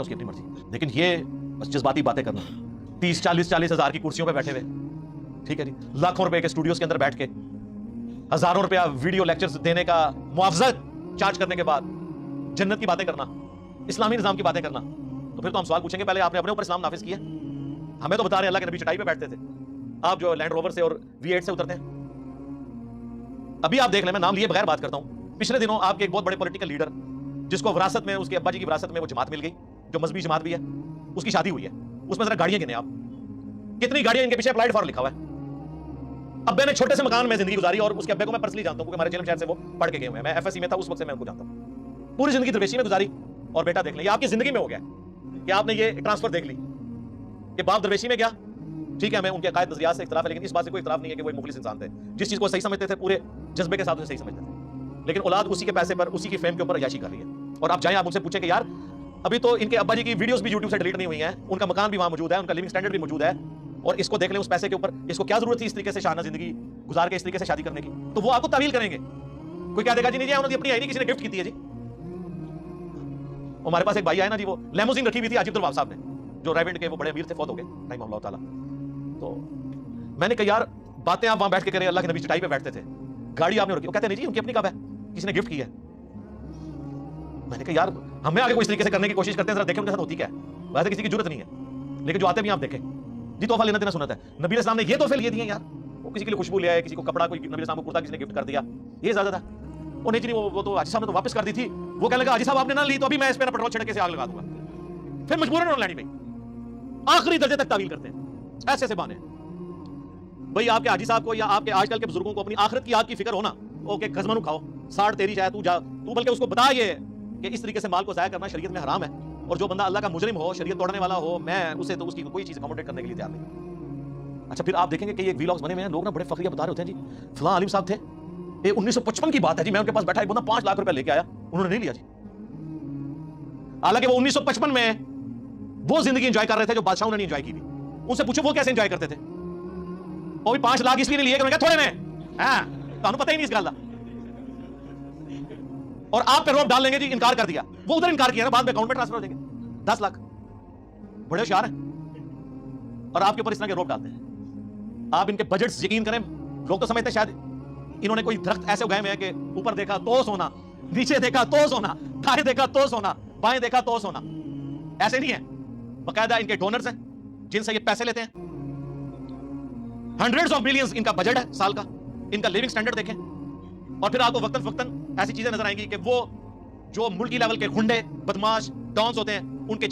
उसकी अपनी मर्जी। लेकिन ये बस जज्बाती बातें करना, 30-40 हज़ार की कुर्सियों पे बैठे हुए, ठीक है जी, लाखों रुपए के स्टूडियोज के अंदर बैठ के हजारों रुपया वीडियो लेक्चर्स देने का मुआवजा चार्ज करने के बाद जन्नत की बातें करना, इस्लामी निजाम की बातें करना, तो फिर तो हम सवाल पूछेंगे पहले आपने अपने ऊपर इस्लाम नाफिज किया? हमें तो बता रहे हैं अल्लाह के नबी चटाई पे बैठते थे, आप जो लैंड रोवर से और V8 से उतरते हैं। अभी आप देख लें, मैं नाम लिए बगैर बात करता हूं, पिछले दिनों आपके एक बहुत बड़े पॉलिटिकल लीडर जिसको विरासत में, उसके अब्बा जी की विरासत में वो जमात मिल गई, जो मजहबी जमात भी है, उसकी शादी हुई है, उसमें जरा गाड़ियां गिने आप, कितनी गाड़ियां इनके पीछे अप्लाइड फॉर लिखा हुआ है। अब्बे ने छोटे से मकान में जिंदगी गुजारी, और उसके अब्बे को मैं पर्सनली जानता हूं क्योंकि हमारे जेलम शहर से वो पढ़ के गए हुए हैं, मैं FSC में था उस वक्त से मैं उनको जानता हूं। पूरी जिंदगी दरवेशी में गुजारी, और बेटा देख लें, ये आपकी जिंदगी में हो गया कि आपने ये ट्रांसफर देख ली कि बाप दरवेशी में गया, ठीक है, मैं उनके अकायद नजरियात से इख्तिलाफ है, लेकिन इस बात से कोई इख्तिलाफ नहीं है कि वो एक मुखलिस इंसान थे, जिस चीज को सही समझते थे पूरे जज्बे के साथ उसे सही समझते थे। लेकिन औलाद उसी के पैसे पर, उसी की फेम के ऊपर अयाशी कर रही है। और आप जाएं, आप उनसे पूछें कि यार अभी तो इनके अब्बा जी की वीडियोस भी यूट्यूब से डिलीट नहीं हुई हैं, उनका मकान भी वहां मौजूद है, उनका लिविंग स्टैंडर्ड भी मौजूद है, और इसको देख लें उस पैसे के ऊपर, इसको क्या जरूरत थी इस तरीके से शाना जिंदगी गुजार के इस तरीके से शादी करने की? तो वो आपको तावील करेंगे। कोई क्या देगा जी, नहीं जी उन्होंने अपनी आई नहीं, किसी ने गिफ्ट की थी है जी। हमारे पास एक भाई आया ना जी, वो लेमोजिन रखी हुई थी आजिब दुर्बाब साहब ने, जो रायविंड के वो बड़े अमीर थे, फौत हो गए रहमहुल्लाह ताला। तो मैंने कहा यार बातें आप वहां बैठ के करें, अल्लाह के नबी चटाई पे बैठते थे, गाड़ी आपने रखी, वो कहते नहीं जी उनकी अपनी कब है, किसी ने गिफ्ट की है। मैंने कहा यार हमें आगे कोई इस तरीके से करने की कोशिश करते हैं, जरा देखें उनके साथ होती क्या है। वैसे किसी की जरूरत नहीं है, लेकिन जो आते भी आप देखें जी, तोहफा लेना देना सुन्नत है। नबी अलैहि सलाम ने ये तोहफे लिए दिए यार, वो किसी के लिए खुशबू ले आए, किसी को कपड़ा, कोई नबी अलैहि सलाम को कुर्ता किसी ने गिफ्ट कर दिया, ये ज्यादा था। वो नहीं जी वो तो हाजी साहब ने तो वापस कर दी थी, वो कहने लगा हाजी साहब आपने ना ली तो अभी मैं इस पे पेट्रोल छिड़क के आग लगा दूंगा, फिर मजबूरन उन्होंने लेनी भाई। आखिरी दर्जे तक तावील करते हैं, ऐसे ऐसे बहाने। भाई आपके हाजी साहब को या आपके आजकल के बुजुर्गों को अपनी आखिरत की आग की फिक्र हो ना, ओके गजमनु खाओ, साड़ तेरी चाहे तू जा, तू बल्कि उसको बता ये कि इस तरीके से माल को जाया करना शरीयत में हराम है, और जो बंदा अल्लाह का मुजरिम हो, शरीयत तोड़ने वाला हो, मैं उसे तो उसकी कोई चीज अकोमोडेट करने के लिए तैयार नहीं। अच्छा फिर आप देखेंगे कि ये व्लॉग्स बने हुए हैं, लोग ना बड़े फखरिया बता रहे होते हैं जी, फलां आलिम साहब थे, ये 1955 की बात है जी, मैं उनके पास बैठा, एक बंदा 5 लाख रुपए लेके आया, उन्होंने नहीं लिया जी। हालांकि वो 1955 में वो जिंदगी एंजॉय कर रहे थे जो बादशाहों ने नहीं एंजॉय की थी। उनसे पूछो वो कैसे एंजॉय करते थे। और भी 5 लाख इसलिए नहीं लिए कि उन्होंने कहा थोड़े ने, हां तो पता ही नहीं इस गल का, और आप पे रोक डाल लेंगे जी, इनकार कर दिया, वो उधर इनकार किया ना, बाद में अकाउंट में ट्रांसफर हो जाएंगे 10 लाख। बड़े होशियार हैं, और आपके ऊपर इस तरह के रोक डालते हैं। आप इनके बजट्स यकीन करें, लोग तो समझते शायद इन्होंने कोई दरख्त ऐसे उगाए हुए हैं कि ऊपर देखा तो सोना, नीचे देखा तो सोना, दाएं देखा तो सोना, बाएं देखा तो सोना। ऐसे नहीं है, बकायदा इनके डोनर्स हैं जिनसे ये पैसे लेते हैं। हंड्रेड्स ऑफ मिलियंस इनका बजट है साल का, इनका लिविंग स्टैंडर्ड देखें, और फिर आपको वक्तन फक्तन ऐसी चीजें नजर आएंगी कि वो जो मुल्की लेवल के गुंडे, बदमाश, डॉन्स होते हैं, उनके